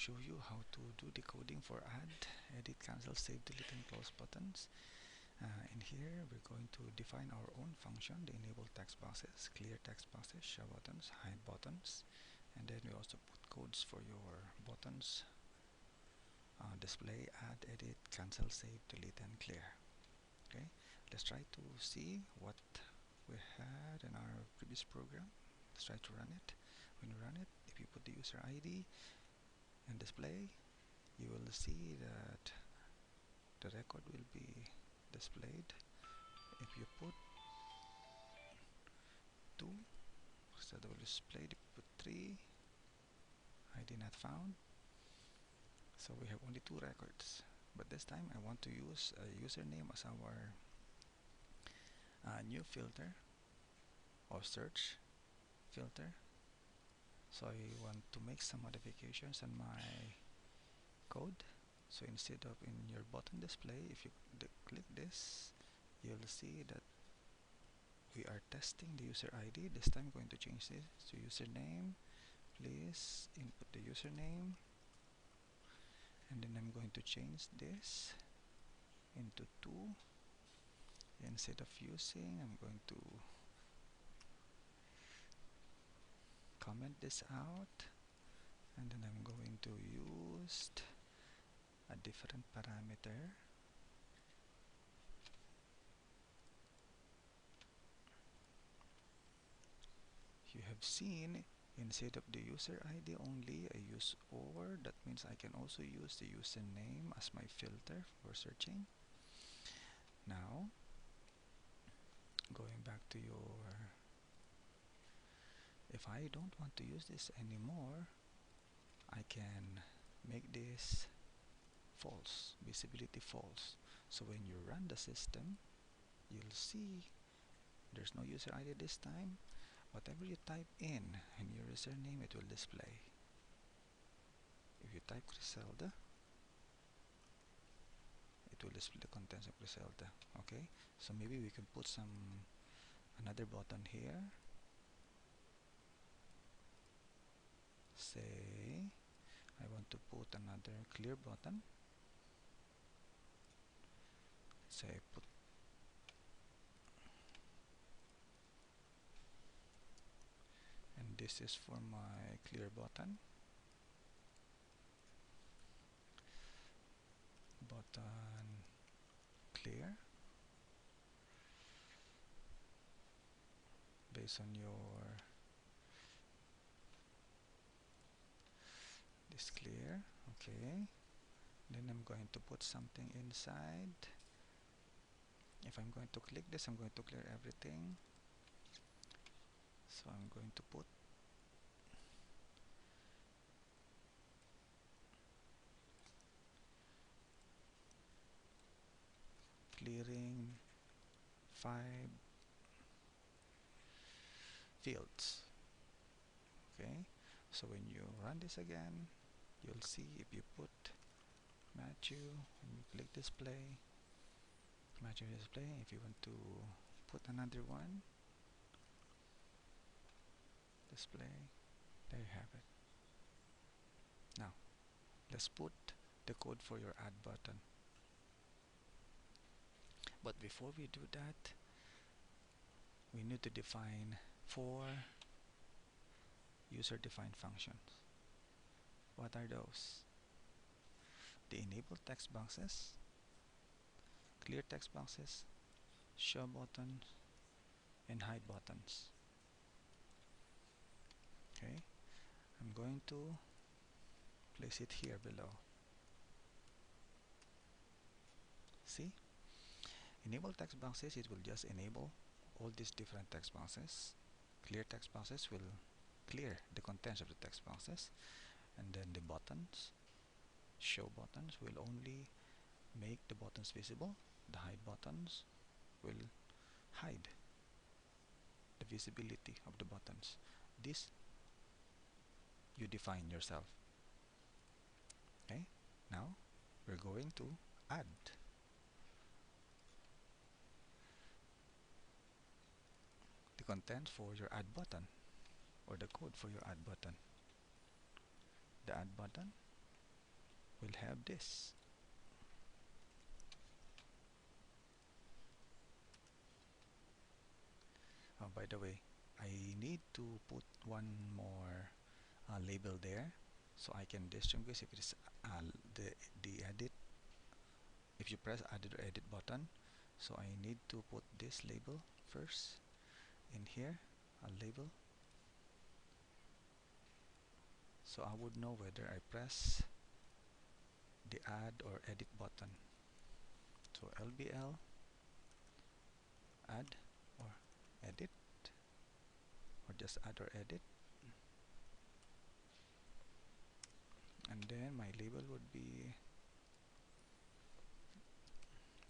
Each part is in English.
show you how to do decoding for add, edit, cancel, save, delete, and close buttons. In here, we're going to define our own function, the enable text boxes, clear text boxes, show buttons, hide buttons, and then we also put codes for your buttons, display, add, edit, cancel, save, delete, and clear. Okay, let's try to see what we had in our previous program. Let's try to run it. When you run it, if you put the user ID and display, you will see that the record will be displayed. If you put 2, instead of displayed, if you put 3, ID not found. So we have only 2 records. But this time I want to use a username as our new filter or search filter. So I want to make some modifications on my code. So instead of in your button display, if you click this, you'll see that we are testing the user ID. This time I'm going to change this to username. Please input the username, and then I'm going to change this into 2. Instead of using, I'm going to comment this out, and then I'm going to use a different parameter. You have seen instead of the user ID only, I use or. That means I can also use the username as my filter for searching. Now, going back to if I don't want to use this anymore, I can make this false, visibility false. So when you run the system, you'll see there's no user ID this time. Whatever you type in your username, it will display. If you type Griselda, it will display the contents of Griselda. Okay, so maybe we can put another button here. Say I want to put another clear button. Say I put and this is for my clear button. Button clear based on your this clear. Okay, then I'm going to put something inside. If I'm going to click this, I'm going to clear everything. So I'm going to put clearing 5 fields. Okay, so when you run this again, you'll see if you put Matthew and you click display, Matthew display. If you want to put another one, display, there you have it. Now let's put the code for your add button. But before we do that, we need to define 4 user-defined functions. What are those? The enable text boxes, clear text boxes, show buttons, and hide buttons. Okay, I'm going to place it here below. See? Enable text boxes, it will just enable all these different text boxes. Clear text boxes will clear the contents of the text boxes, and then the buttons, show buttons, will only make the buttons visible. The hide buttons will hide the visibility of the buttons. This you define yourself. Okay, now we're going to add the content for your add button, or the code for your add button. The add button, we'll have this. Oh, by the way, I need to put one more label there so I can distinguish if it is the edit, if you press added or edit button. So I need to put this label first in here, a label, so I would know whether I press the add or edit button. So LBL add or edit, or just add or edit, and then my label would be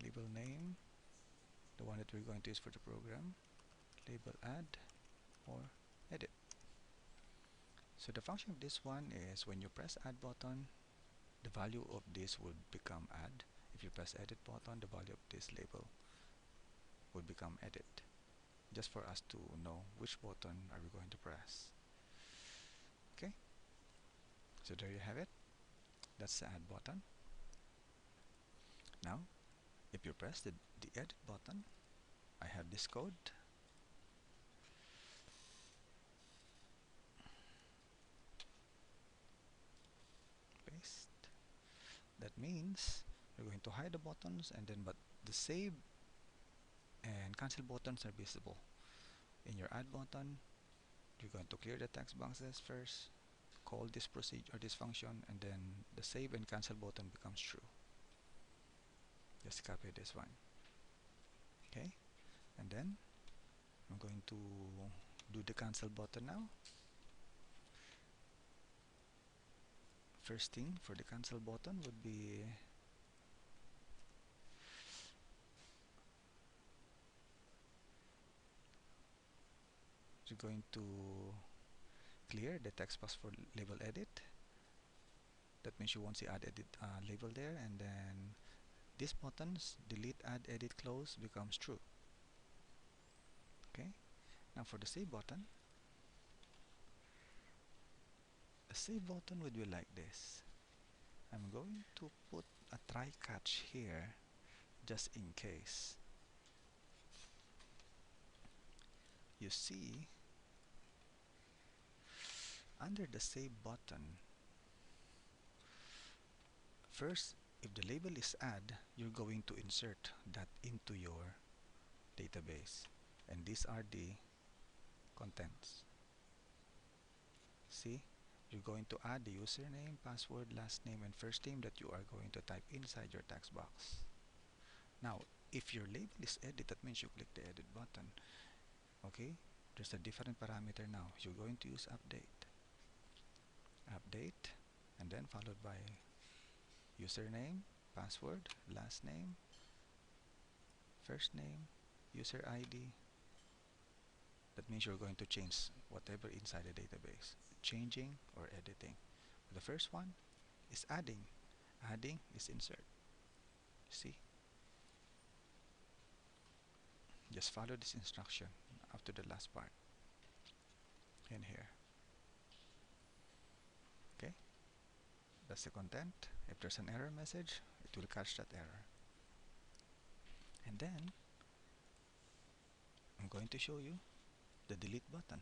label name, the one that we're going to use for the program, label add or edit. So the function of this one is when you press add button, the value of this would become add. If you press edit button, the value of this label would become edit, just for us to know which button are we going to press. Okay, so there you have it. That's the add button. Now if you press the edit button, I have this code. Paste. That means we're going to hide the buttons, and then but the save and cancel buttons are visible. In your add button, you're going to clear the text boxes first, call this procedure or this function, and then the save and cancel button becomes true. Just copy this one. Okay, and then I'm going to do the cancel button now. First thing for the cancel button would be you're going to clear the text box for label edit. That means you won't see add edit label there, and then these buttons delete, add, edit, close becomes true. Okay, now for the save button, the save button would be like this. I'm going to put a try catch here just in case. You see, under the save button, first, if the label is add, you're going to insert that into your database, and these are the contents. See, you're going to add the username, password, last name, and first name that you are going to type inside your text box. Now, if your label is edit, that means you click the edit button. Okay, there's a different parameter now. You're going to use update, and then followed by username, password, last name, first name, user ID. That means you're going to change whatever inside the database, changing or editing. The first one is adding. Adding is insert. See? Just follow this instruction up to the last part in here. Okay? That's the content. If there's an error message, it will catch that error. And then I'm going to show you the delete button.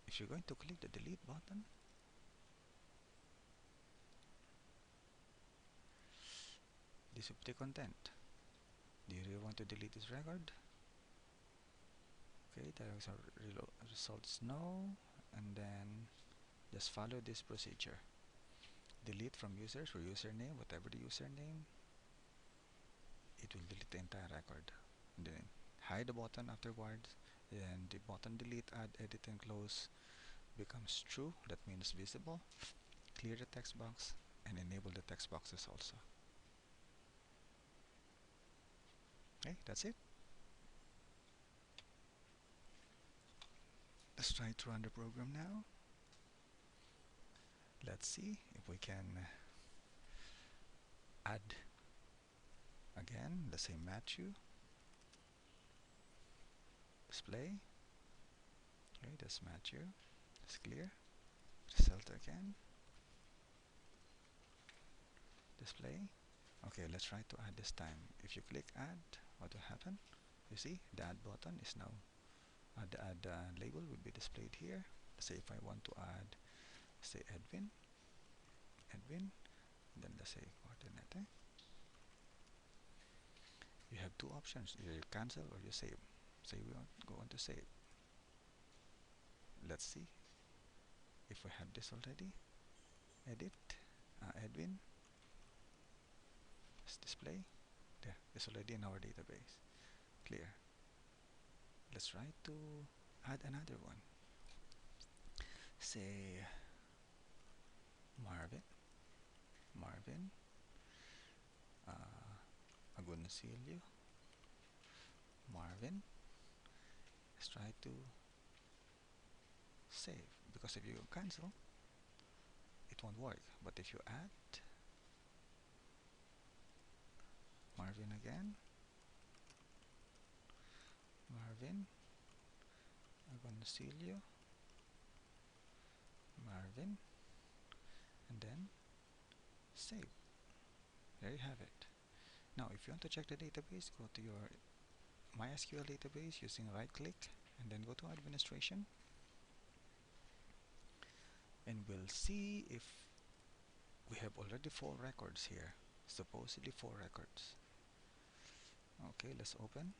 If you're going to click the delete button, this will be the content. Do you really want to delete this record? Okay, the results no, and then just follow this procedure. Delete from users or username, whatever the username, it will delete the entire record. And then hide the button afterwards, and the button delete, add, edit, and close becomes true. That means visible. Clear the text box and enable the text boxes also. Okay, that's it. Let's try to run the program now. Let's see if we can add again the same Matthew. Display. Okay, that's Matthew. It's clear. Result again. Display. Okay, let's try to add this time. If you click add, what will happen? You see the add button is now the add label will be displayed here. Let's say if I want to add, say Edwin, then let's say coordinate. You have two options: either you cancel or you save. Say we want to save. Let's see if we have this already. Edit, Edwin, let's display. There, it's already in our database. Clear. Let's try to add another one. Say Marvin, Agoncillo, Marvin. Let's try to save, because if you cancel, it won't work. But if you add Marvin again, Marvin, Agoncillo, Marvin, and then save. There you have it. Now, if you want to check the database, go to your MySQL database using right click and then go to administration, and we'll see if we have already 4 records here, supposedly 4 records. Okay, let's open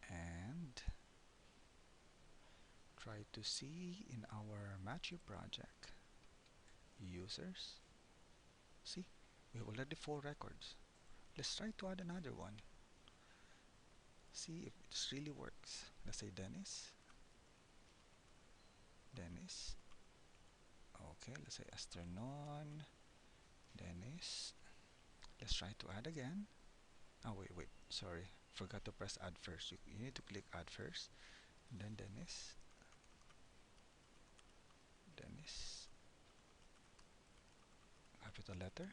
and try to see in our Matthew project users. See, we have already 4 records. Let's try to add another one. See if this really works. Let's say Dennis. Okay, let's say Astronon. Dennis. Let's try to add again. Oh, wait, sorry. Forgot to press add first. You need to click add first. And then Dennis. Capital letter.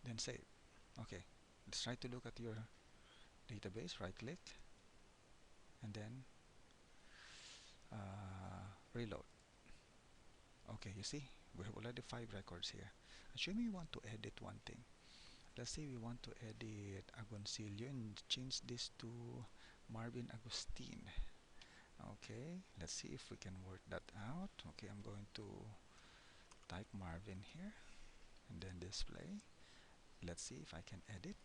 Then save. Okay, let's try to look at your database. Right click. And then reload. Okay, you see, we have already 5 records here. Assuming you want to edit one thing. Let's say we want to edit Agoncillo and change this to Marvin Agustin. Okay, let's see if we can work that out. Okay, I'm going to type Marvin here and then display. Let's see if I can edit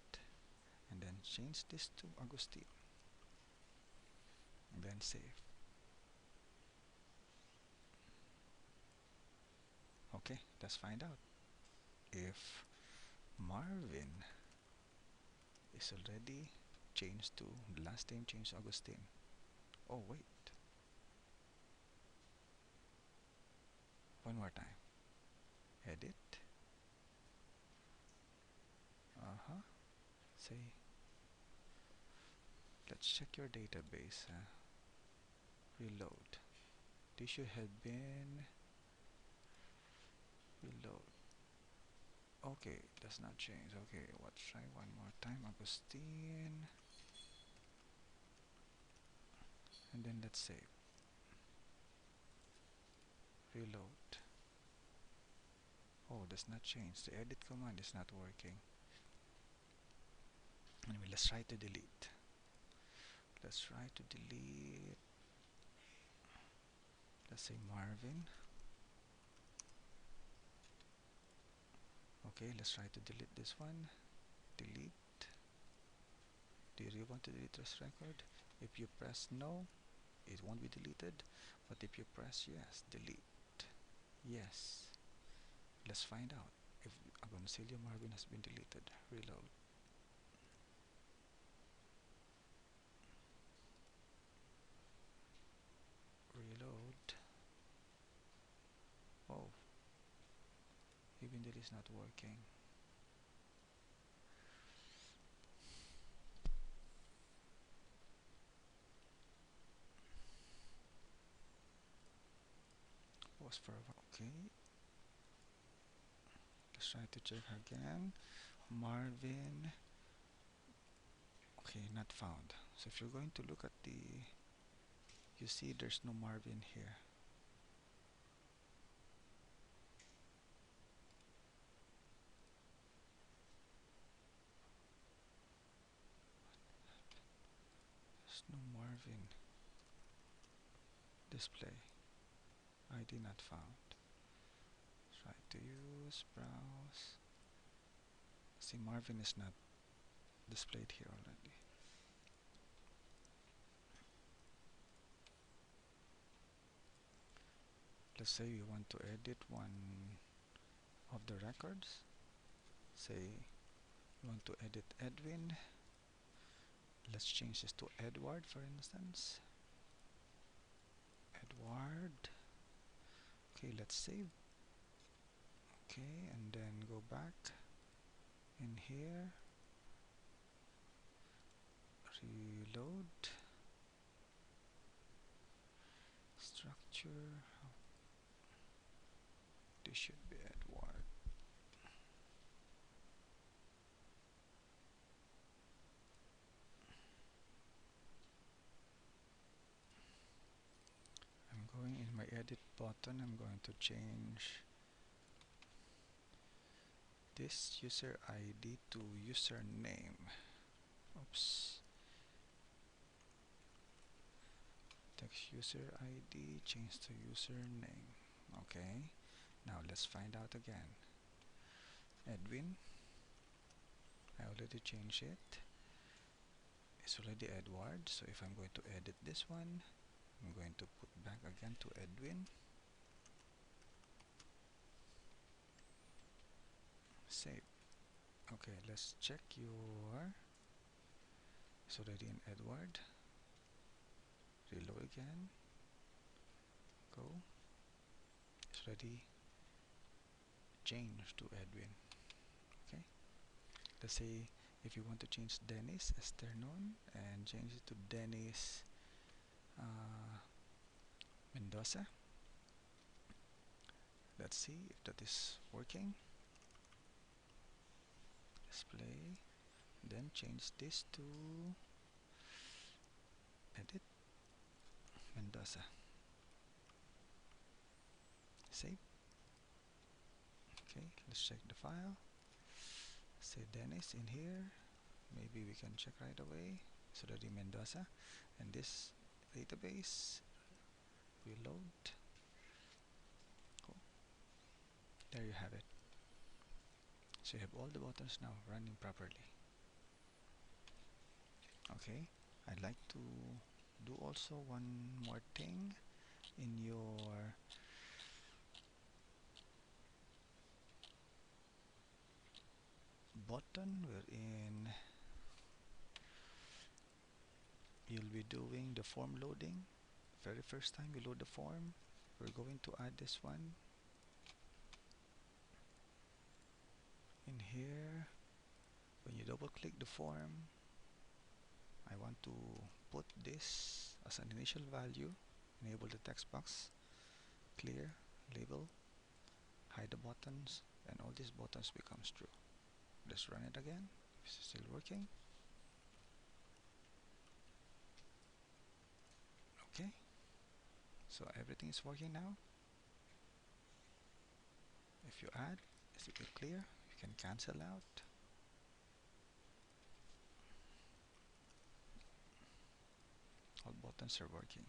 and then change this to Agustin and then save. Okay, let's find out if Marvin is already changed to the last name changed to Agustin. Oh wait, one more time. Edit. Say, let's check your database. Reload. This should have been reload. Okay, does not change. Okay, let's try one more time. Agustin, and then let's save. Reload. Oh, does not change. The edit command is not working. Anyway, let's try to delete. Let's try to delete. Let's say Marvin. Okay, let's try to delete this one. Delete. Do you really want to delete this record? If you press no, it won't be deleted. But if you press yes, delete. Yes. Let's find out if Agoncillo Marvin has been deleted. Reload. Reload. Oh, even that is not working. Pause for a while. Okay. Let's try to check again. Marvin. Okay, not found. So if you're going to look at you see there's no Marvin here. There's no Marvin display. ID not found. Try to use browse. See, Marvin is not displayed here already. Let's say you want to edit one of the records. Say you want to edit Edwin. Let's change this to Edward, for instance. Edward. Okay, let's save. Okay, and then go back in here, reload, structure. This should be Edward. I'm going in my edit button. I'm going to change this user ID to username. Oops. Text user ID, change to username. Okay. Now let's find out again. Edwin. I already changed it. It's already Edward. So if I'm going to edit this one, I'm going to put back again to Edwin. Save. Okay, let's check your. It's already in Edward. Reload again. Go. It's already changed to Edwin. Okay. Let's say if you want to change Dennis Esternon and change it to Dennis Mendoza. Let's see if that is working. Display. Then change this to edit Mendoza. Save. Okay, let's check the file. Say Dennis in here. Maybe we can check right away. It's already Mendoza. And this database, reload. Cool. There you have it. So you have all the buttons now running properly. Okay, I'd like to do also one more thing in your button wherein you'll be doing the form loading. Very first time you load the form, we're going to add this one in here. When you double click the form, I want to put this as an initial value, enable the text box, clear, label, hide the buttons, and all these buttons becomes true. Let's run it again. It's still working. Okay, so everything is working now. If you add, is it clear? You can cancel out. All buttons are working.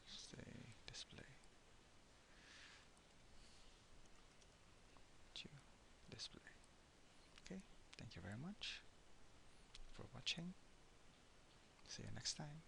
Say display. Display. Okay, thank you very much for watching. See you next time.